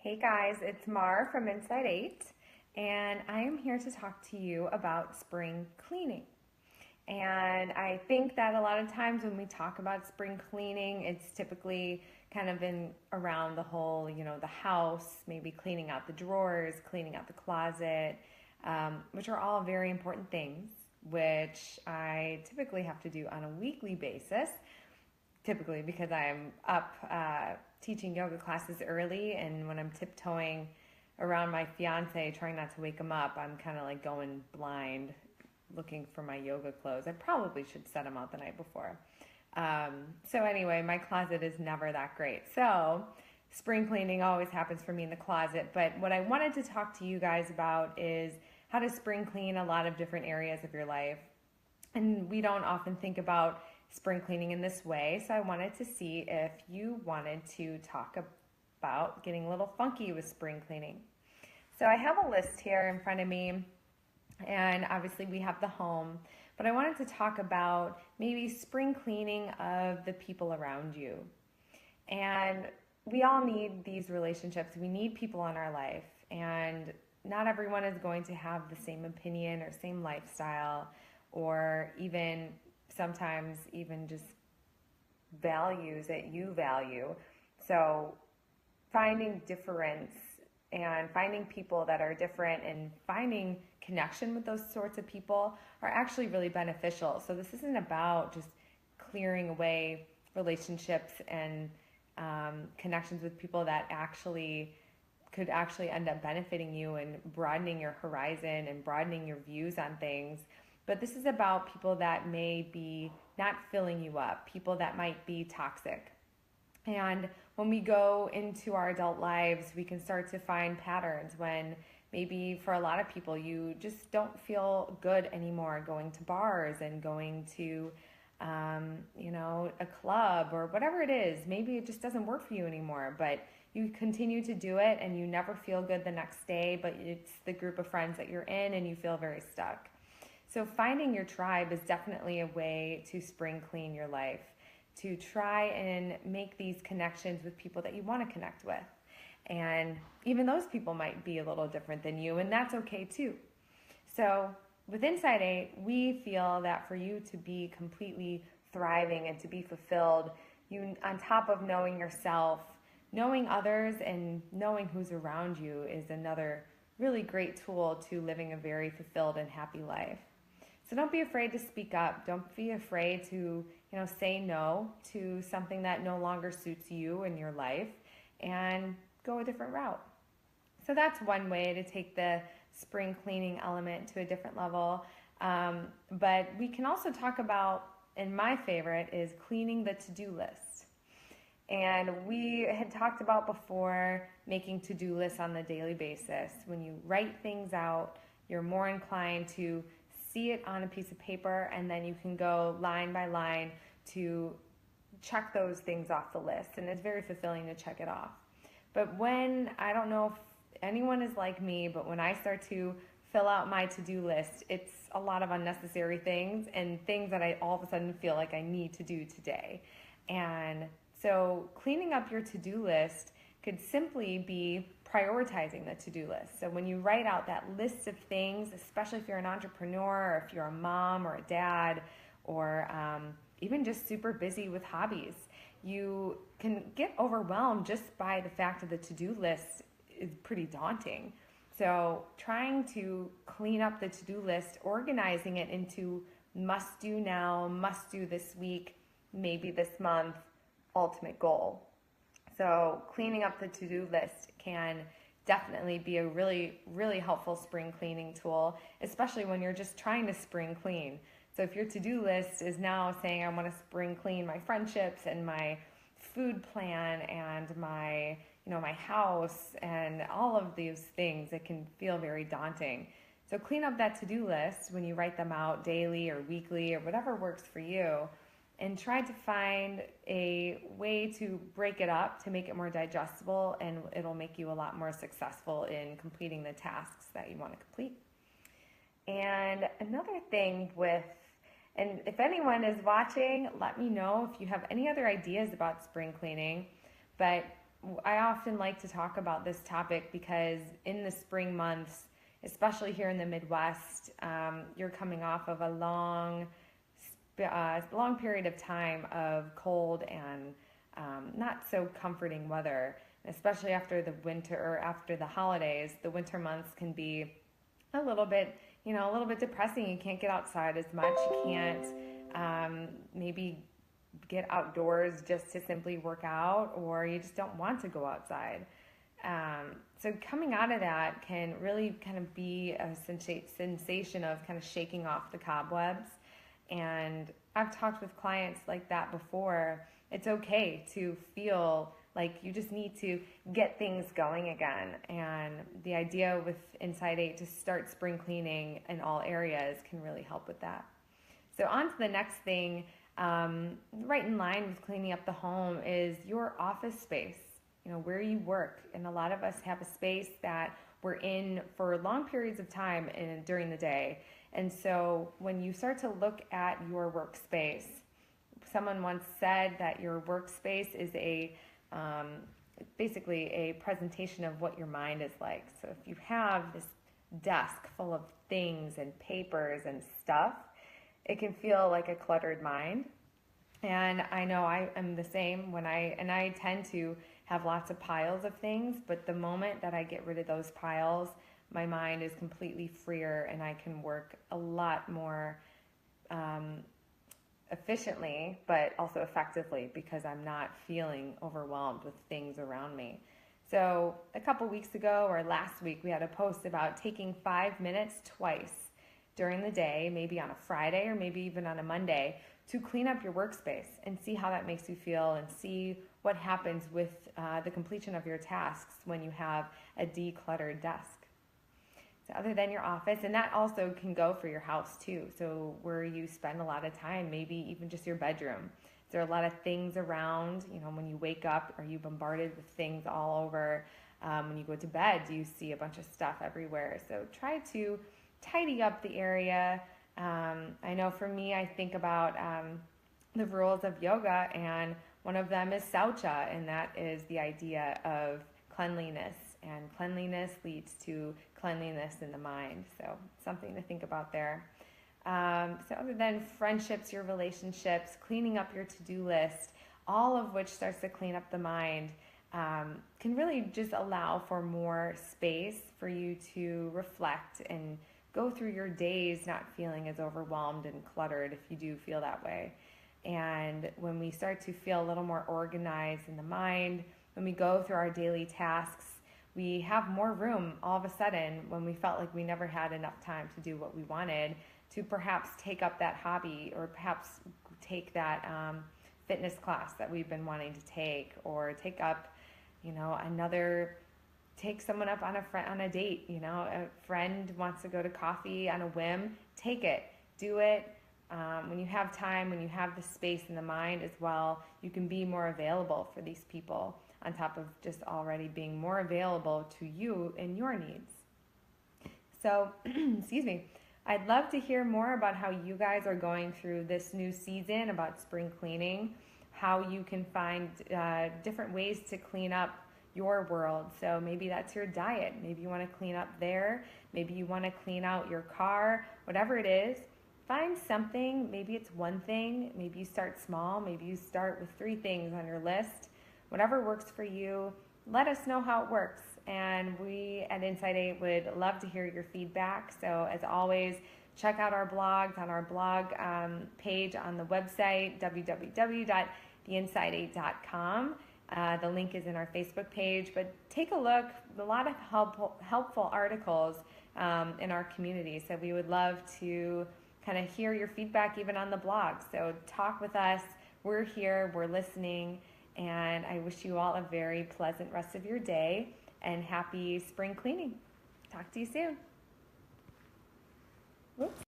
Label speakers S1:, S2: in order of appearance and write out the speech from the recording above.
S1: Hey guys, it's Mar from Inside 8, and I am here to talk to you about spring cleaning. And I think that a lot of times when we talk about spring cleaning, it's typically kind of in around the whole, the house, maybe cleaning out the drawers, cleaning out the closet, which are all very important things, which I typically have to do on a weekly basis, typically because I'm up teaching yoga classes early, and when I'm tiptoeing around my fiance trying not to wake him up, I'm kind of like going blind looking for my yoga clothes. I probably should set them out the night before. So anyway, my closet is never that great. So spring cleaning always happens for me in the closet. But what I wanted to talk to you guys about is how to spring clean a lot of different areas of your life. And we don't often think about spring cleaning in this way. So I wanted to see if you wanted to talk about getting a little funky with spring cleaning. So I have a list here in front of me, and obviously we have the home, but I wanted to talk about maybe spring cleaning of the people around you. And we all need these relationships. We need people in our life, and not everyone is going to have the same opinion or same lifestyle, or even sometimes even just values that you value. So finding difference and finding people that are different and finding connection with those sorts of people are actually really beneficial. So this isn't about just clearing away relationships and connections with people that actually could actually end up benefiting you and broadening your horizon and broadening your views on things. But this is about people that may be not filling you up, people that might be toxic. And when we go into our adult lives, we can start to find patterns when maybe for a lot of people you just don't feel good anymore going to bars and going to a club or whatever it is. Maybe it just doesn't work for you anymore, but you continue to do it and you never feel good the next day, but it's the group of friends that you're in and you feel very stuck. So finding your tribe is definitely a way to spring clean your life, to try and make these connections with people that you want to connect with. And even those people might be a little different than you, and that's okay too. So with Inside 8, we feel that for you to be completely thriving and to be fulfilled, you, on top of knowing yourself, knowing others and knowing who's around you is another really great tool to living a very fulfilled and happy life. So don't be afraid to speak up. Don't be afraid to, say no to something that no longer suits you in your life and go a different route. So that's one way to take the spring cleaning element to a different level. But we can also talk about, and my favorite is cleaning the to-do list. And we had talked about before making to-do lists on the daily basis. When you write things out, you're more inclined to see it on a piece of paper, and then you can go line by line to check those things off the list, and it's very fulfilling to check it off. But I don't know if anyone is like me, but when I start to fill out my to-do list, it's a lot of unnecessary things and things that I all of a sudden feel like I need to do today. And so cleaning up your to-do list could simply be prioritizing the to-do list. So when you write out that list of things, especially if you're an entrepreneur or if you're a mom or a dad or even just super busy with hobbies, you can get overwhelmed just by the fact that the to-do list is pretty daunting. So trying to clean up the to-do list, organizing it into must do now, must do this week, maybe this month, ultimate goal. So cleaning up the to-do list can definitely be a really, really helpful spring cleaning tool, especially when you're just trying to spring clean. So if your to-do list is now saying I want to spring clean my friendships and my food plan and my house and all of these things, it can feel very daunting. So clean up that to-do list when you write them out daily or weekly or whatever works for you, and try to find a way to break it up to make it more digestible, and it'll make you a lot more successful in completing the tasks that you want to complete. And another thing and if anyone is watching, let me know if you have any other ideas about spring cleaning. But I often like to talk about this topic because in the spring months, especially here in the Midwest, you're coming off of a long period of time of cold and not so comforting weather, especially after the winter or after the holidays. The winter months can be a little bit depressing. You can't get outside as much. You can't maybe get outdoors just to simply work out, or you just don't want to go outside. So coming out of that can really kind of be a sensation of kind of shaking off the cobwebs. And I've talked with clients like that before. It's okay to feel like you just need to get things going again. And the idea with Inside 8 to start spring cleaning in all areas can really help with that. So on to the next thing, right in line with cleaning up the home is your office space, where you work. And a lot of us have a space that we're in for long periods of time during the day. And so when you start to look at your workspace, someone once said that your workspace is basically a presentation of what your mind is like. So if you have this desk full of things and papers and stuff, it can feel like a cluttered mind. And I know I am the same I tend to have lots of piles of things, but the moment that I get rid of those piles, my mind is completely freer and I can work a lot more efficiently, but also effectively, because I'm not feeling overwhelmed with things around me. So a couple weeks ago or last week, we had a post about taking 5 minutes twice during the day, maybe on a Friday or maybe even on a Monday, to clean up your workspace and see how that makes you feel and see what happens with the completion of your tasks when you have a decluttered desk. So other than your office, and that also can go for your house too. So where you spend a lot of time, maybe even just your bedroom. There are a lot of things around, when you wake up, are you bombarded with things all over? When you go to bed, do you see a bunch of stuff everywhere? So try to tidy up the area. I know for me, I think about the rules of yoga, and one of them is saucha, and that is the idea of cleanliness, and cleanliness leads to cleanliness in the mind. So something to think about there. So other than friendships, your relationships, cleaning up your to-do list, all of which starts to clean up the mind, can really just allow for more space for you to reflect and go through your days not feeling as overwhelmed and cluttered if you do feel that way. And when we start to feel a little more organized in the mind, when we go through our daily tasks, we have more room all of a sudden when we felt like we never had enough time to do what we wanted, to perhaps take up that hobby, or perhaps take that fitness class that we've been wanting to take, or take up, take someone up on a date. A friend wants to go to coffee on a whim, take it, do it. When you have time, when you have the space in the mind as well, you can be more available for these people, on top of just already being more available to you and your needs. So, excuse me, I'd love to hear more about how you guys are going through this new season about spring cleaning, how you can find different ways to clean up your world. So maybe that's your diet. Maybe you want to clean up there. Maybe you want to clean out your car, whatever it is. Find something. Maybe it's one thing. Maybe you start small. Maybe you start with 3 things on your list. Whatever works for you, let us know how it works. And we at Inside 8 would love to hear your feedback. So as always, check out our blogs on our blog page on the website, www.theinside8.com. The link is in our Facebook page, but take a look. A lot of helpful articles in our community. So we would love to kind of hear your feedback even on the blog. So talk with us. We're here. We're listening. And I wish you all a very pleasant rest of your day and happy spring cleaning. Talk to you soon. Whoops.